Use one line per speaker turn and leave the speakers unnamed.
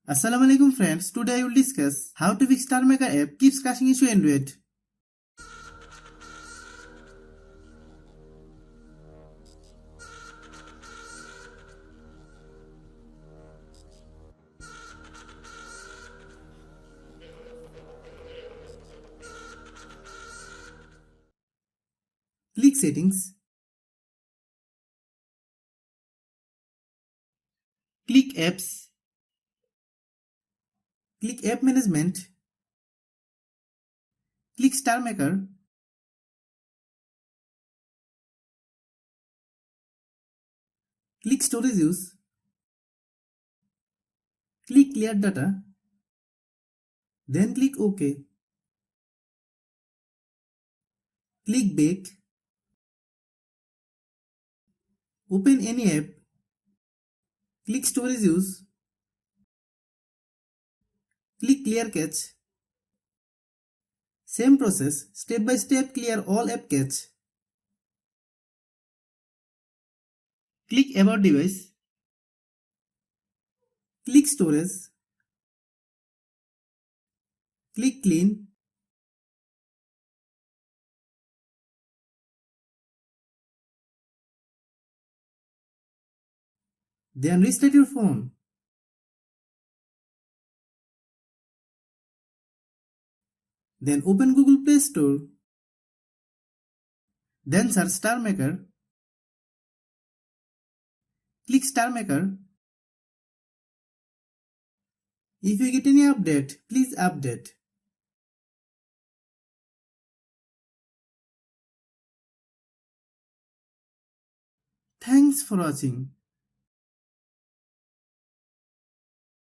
Assalamualaikum friends, today I will discuss how to fix StarMaker app keeps crashing issue Android. Click settings, click apps, click app management, click StarMaker, click storage use, click clear data, then click OK. Click back, open any app, click storage use, click clear cache. Same process, step by step clear all app cache. Click about device, click storage, click clean, then restart your phone. Then open Google Play Store. Then search StarMaker. Click StarMaker. If you get any update, please update. Thanks for watching.